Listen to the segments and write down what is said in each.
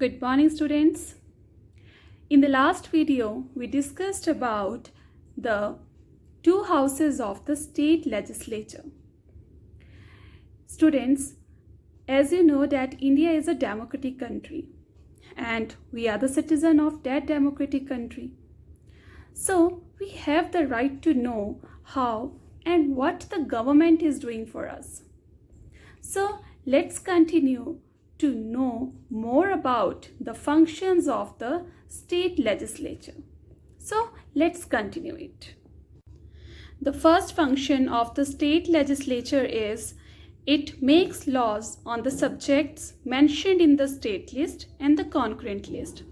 Good morning, students. In the last video, we discussed about the two houses of the state legislature. Students, as you know that India is a democratic country and we are the citizen of that democratic country. So we have the right to know how and what the government is doing for us. So let's continue to know more about the functions of the state legislature. So let's continue it. The first function of the state legislature is it makes laws on the subjects mentioned in the state list and the concurrent list.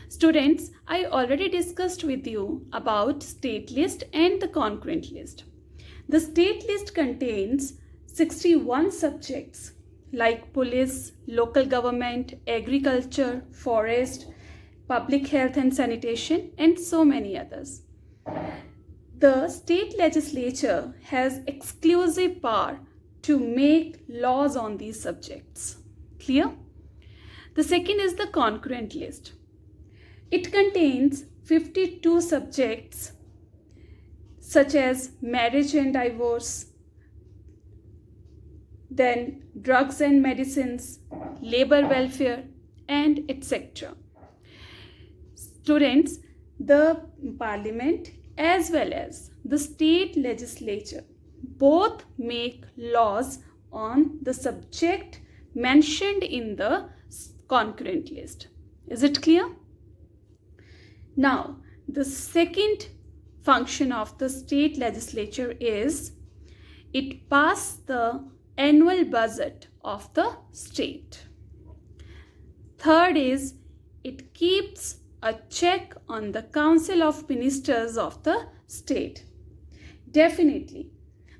Students, I already discussed with you about state list and the concurrent list. The state list contains 61 subjects like police, local government, agriculture, forest, public health and sanitation, and so many others. The state legislature has exclusive power to make laws on these subjects. Clear? The second is the concurrent list. It contains 52 subjects such as marriage and divorce, then drugs and medicines, labor welfare, and etc. Students, the parliament as well as the state legislature both make laws on the subject mentioned in the concurrent list. Is it clear? Now, the second function of the state legislature is it passes the annual budget of the state. Third is it keeps a check on the Council of Ministers of the state. Definitely,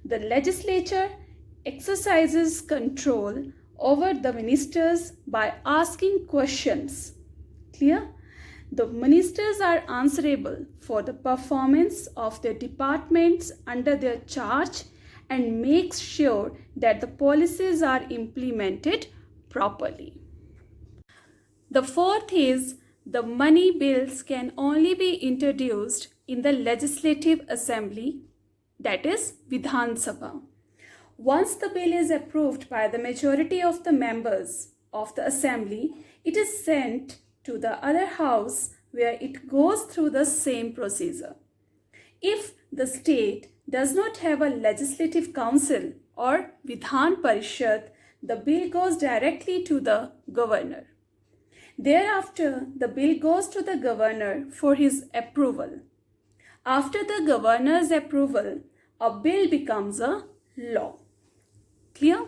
the legislature exercises control over the ministers by asking questions. Clear? The ministers are answerable for the performance of their departments under their charge and makes sure that the policies are implemented properly. The fourth is the money bills can only be introduced in the Legislative Assembly, that is Vidhan Sabha. Once the bill is approved by the majority of the members of the Assembly, it is sent to the other house where it goes through the same procedure. If the state does not have a legislative council or Vidhan Parishad, the bill goes directly to the governor. Thereafter, the bill goes to the governor for his approval. After the governor's approval, a bill becomes a law. Clear?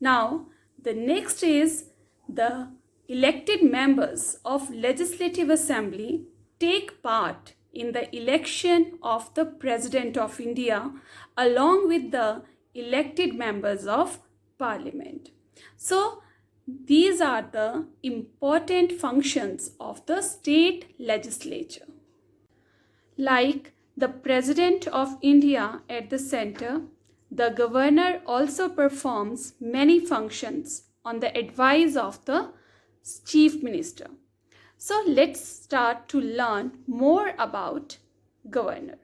Now, the next is the elected members of Legislative Assembly take part in the election of the President of India along with the elected members of Parliament. So, these are the important functions of the state legislature. Like the President of India at the center, the governor also performs many functions on the advice of the Chief Minister. So let's start to learn more about governor.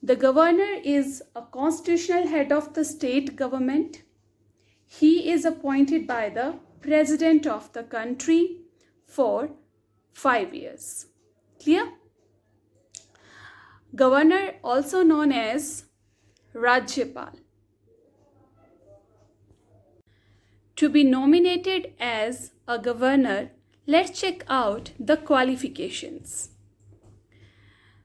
The governor is a constitutional head of the state government. He is appointed by the president of the country for 5 years. Clear? Governor, also known as Rajyapal. To be nominated as a governor, let's check out the qualifications.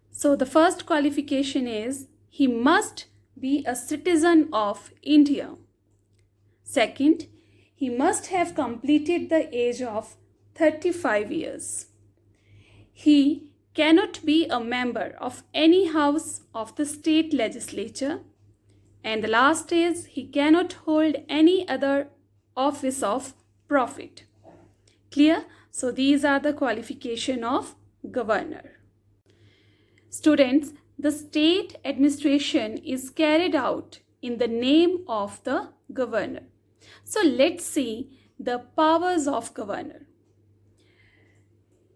So the first qualification is he must be a citizen of India. Second, he must have completed the age of 35 years. He cannot be a member of any house of the state legislature. And the last is he cannot hold any other office of profit. Clear? So these are the qualification of governor. Students, the state administration is carried out in the name of the governor. So let's see the powers of governor.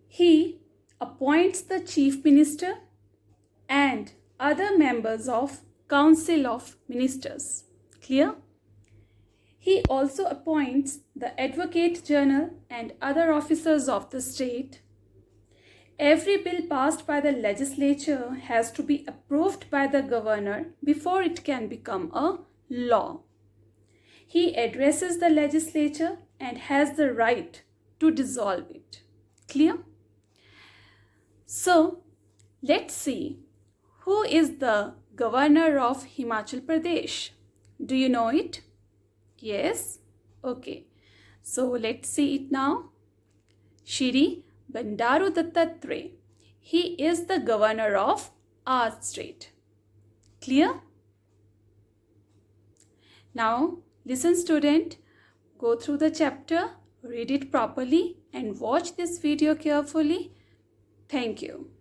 He appoints the chief minister and other members of Council of Ministers. Clear? He also appoints the Advocate General and other officers of the state. Every bill passed by the legislature has to be approved by the governor before it can become a law. He addresses the legislature and has the right to dissolve it. Clear? So, let's see who is the governor of Himachal Pradesh. Do you know it? Yes? Okay. So, let's see it now. Shri Bandaru Dattatreya. He is the governor of our state. Clear? Now, listen student, go through the chapter, read it properly and watch this video carefully. Thank you.